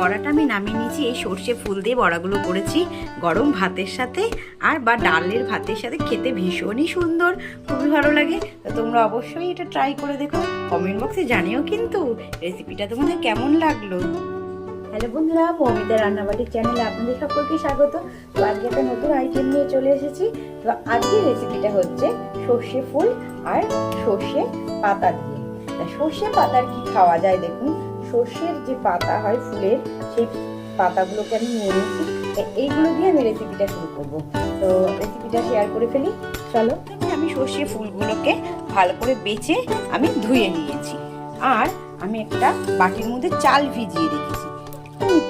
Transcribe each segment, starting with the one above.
বড়াটা আমি নামিয়ে নিয়েছি। এই সর্ষে ফুল দিয়ে বড়াগুলো করেছি গরম ভাতের সাথে আর বা ডালের ভাতের সাথে খেতে ভীষণই সুন্দর, খুবই ভালো লাগে। তো তোমরা অবশ্যই এটা ট্রাই করে দেখো, কমেন্ট বক্সে জানিও কিন্তু রেসিপিটা তোমাদের কেমন লাগলো। হ্যালো বন্ধুরা, মৌমিতা রান্নাবাটির চ্যানেলে আপনাদের সকলকে স্বাগত। তো আজকে একটা নতুন আইটেম নিয়ে চলে এসেছি। তো আজকের রেসিপিটা হচ্ছে সর্ষে ফুল আর সর্ষে পাতা দিয়ে। সর্ষে পাতার কি খাওয়া যায় দেখুন। সর্ষের যে পাতা হয় ফুলের, সেই পাতাগুলোকে আমি নিয়ে নিয়েছি। এইগুলো দিয়ে আমি রেসিপিটা শুরু করব। তো রেসিপিটা শেয়ার করে ফেলি, চলো। আমি সর্ষে ফুলগুলোকে ভালো করে বেছে আমি ধুয়ে নিয়েছি। আর আমি একটা বাটির মধ্যে চাল ভিজিয়ে রেখেছি।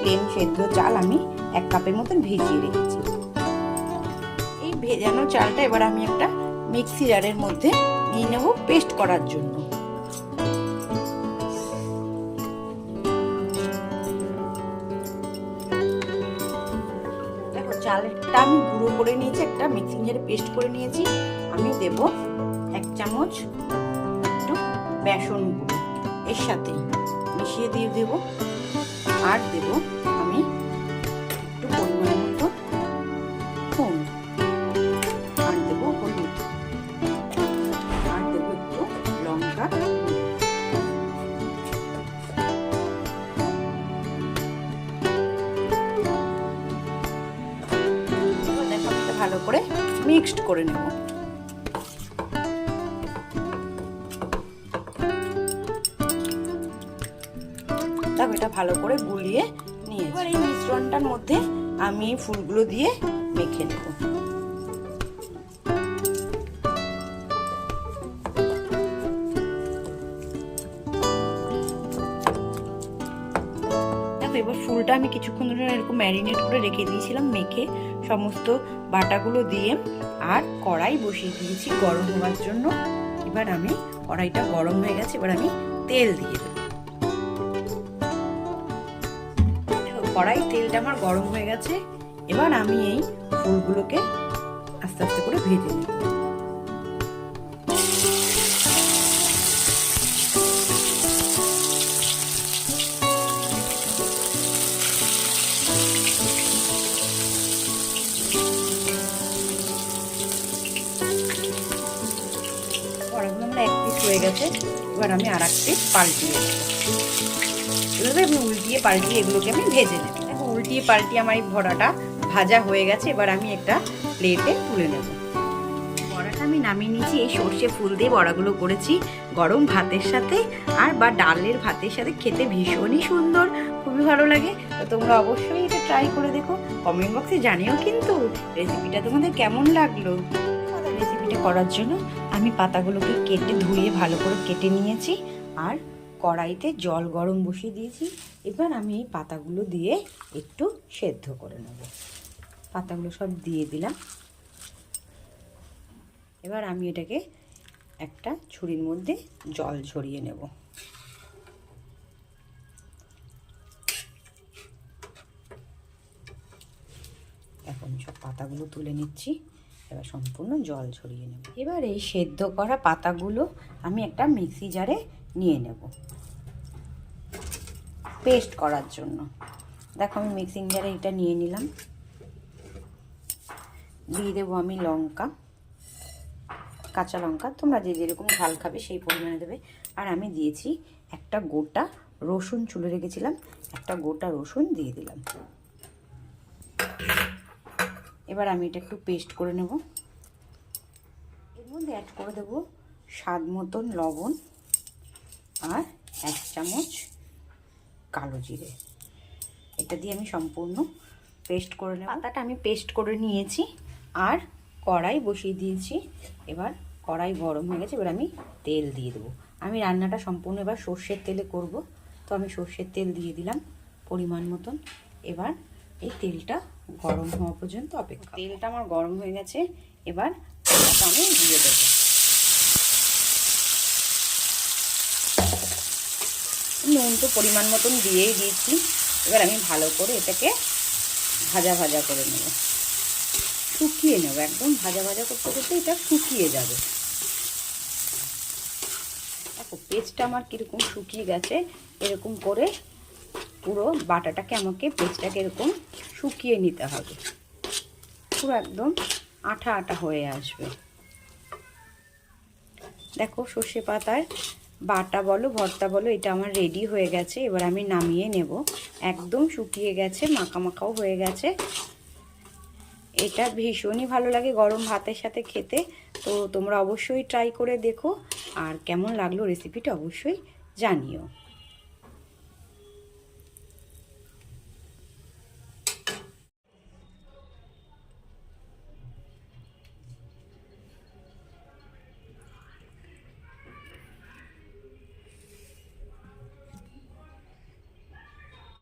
প্লেন সেদ্ধ চাল আমি 1 কাপের মতন ভিজিয়ে রেখেছি। এই ভেজানো চালটা এবার আমি একটা মিক্সি জারের মধ্যে নিয়ে নেব পেস্ট করার জন্য। দেখো চালটা আমি গুঁড়ো করে নিয়েছি, একটা মিক্সিং জারে পেস্ট করে নিয়েছি। আমি দেব 1 চামচ একটু বেসন গুঁড়ো, এর সাথে মিশিয়ে দিয়ে দেব। আর দেব আমি একটু পরিমাণ মতো নুন, আর দেবো হলুদ, আর দেবো একটু লঙ্কা। দেখো এটা ভালো করে মিক্সড করে নেব। দেখো এটা ভালো করে গুলিয়ে নিয়ে এবার এই মিশ্রণটার মধ্যে আমি ফুলগুলো দিয়ে মেখে নেব। দেখো এবার ফুলটা আমি কিছুক্ষণ ধরে এরকম ম্যারিনেট করে রেখে দিয়েছিলাম, মেখে সমস্ত বাটাগুলো দিয়ে। আর কড়াই বসিয়ে দিয়েছি গরম হওয়ার জন্য। এবার আমি কড়াইটা গরম হয়ে গেছে, এবার আমি তেল দিয়ে দেব। কড়াই তেলটা আমার গরম হয়ে গেছে। এবার আমি এই ফুলগুলোকে আস্তে আস্তে করে ভেজে নেব। কড়াইগুলো আমার 1 পিস হয়ে গেছে, এবার আমি আর 1 পিস পাল্টিয়ে দেবো। এভাবে আমি উল্টিয়ে পাল্টিয়ে এগুলোকে আমি ভেজে নেব। দেখো উল্টিয়ে পাল্টিয়ে আমার এই বড়াটা ভাজা হয়ে গেছে। এবার আমি একটা প্লেটে তুলে নেব। বড়াটা আমি নামিয়ে নিয়েছি। এই সর্ষে ফুল দিয়ে বড়াগুলো করেছি গরম ভাতের সাথে আর বা ডালের ভাতের সাথে খেতে ভীষণই সুন্দর, খুবই ভালো লাগে। তো তোমরা অবশ্যই এটা ট্রাই করে দেখো, কমেন্ট বক্সে জানিও কিন্তু রেসিপিটা তোমাদের কেমন লাগলো। রেসিপিটা করার জন্য আমি পাতাগুলোকে কেটে ধুয়ে ভালো করে কেটে নিয়েছি। আর কড়াইতে জল গরম বসিয়ে দিয়েছি। এবার আমি এই পাতাগুলো দিয়ে একটু সেদ্ধ করে নেব। পাতাগুলো সব দিয়ে দিলাম। এবার আমি এটাকে একটা ছুরির মধ্যে জল ঝরিয়ে নেব। এখন সব পাতাগুলো তুলে নিচ্ছি। এবার সম্পূর্ণ জল ঝরিয়ে নেব। এবার এই সেদ্ধ করা পাতাগুলো আমি একটা মিক্সি জারে নিয়ে নেব পেস্ট করার জন্য। দেখো আমি মিক্সিং জারে এটা নিয়ে নিলাম। দিয়ে দেবো আমি লঙ্কা, কাঁচা লঙ্কা, তোমরা যে যেরকম ঝাল খাবে সেই পরিমাণে দেবে। আর আমি দিয়েছি একটা গোটা রসুন, চুলে রেখেছিলাম, একটা গোটা রসুন দিয়ে দিলাম। এবার আমি এটা একটু পেস্ট করে নেব। এর মধ্যে অ্যাড করে দেবো স্বাদ মতন লবণ আর 1 চামচ কালো জিরে। এটা দিয়ে আমি সম্পূর্ণ পেস্ট করে নেব। পাতাটা আমি পেস্ট করে নিয়েছি আর কড়াই বসিয়ে দিয়েছি। এবার কড়াই গরম হয়ে গেছে, এবার আমি তেল দিয়ে দেবো। আমি রান্নাটা সম্পূর্ণ এবার সর্ষের তেলে করব, তো আমি সর্ষের তেল দিয়ে দিলাম পরিমাণ মতন। এবার এই তেলটা গরম হওয়া পর্যন্ত অপেক্ষা। তেলটা আমার গরম হয়ে গেছে, এবার তেলটা আমি দিয়ে দেবো। নুন তো পরিমাণ মতন দিয়েই দিয়েছি। এবার আমি ভালো করে এটাকে ভাজা ভাজা করে নেব, শুকিয়ে নেব। একদম ভাজা ভাজা করতে করতে এটা শুকিয়ে যাবে। দেখো পেস্টটা আমার কীরকম শুকিয়ে গেছে। এরকম করে পুরো বাটাটাকে আমাকে পেস্টটাকে এরকম শুকিয়ে নিতে হবে, পুরো একদম আঠা আঠা হয়ে আসবে। দেখো সর্ষে পাতার বাটা বলো ভর্তা বলো এটা আমার রেডি হয়ে গেছে। এবার আমি নামিয়ে নেব। একদম শুকিয়ে গেছে, মাখা মাখাও হয়ে গেছে। এটা ভীষণই ভালো লাগে গরম ভাতের সাথে খেতে। তো তোমরা অবশ্যই ট্রাই করে দেখো, আর কেমন লাগলো রেসিপিটা অবশ্যই জানিও।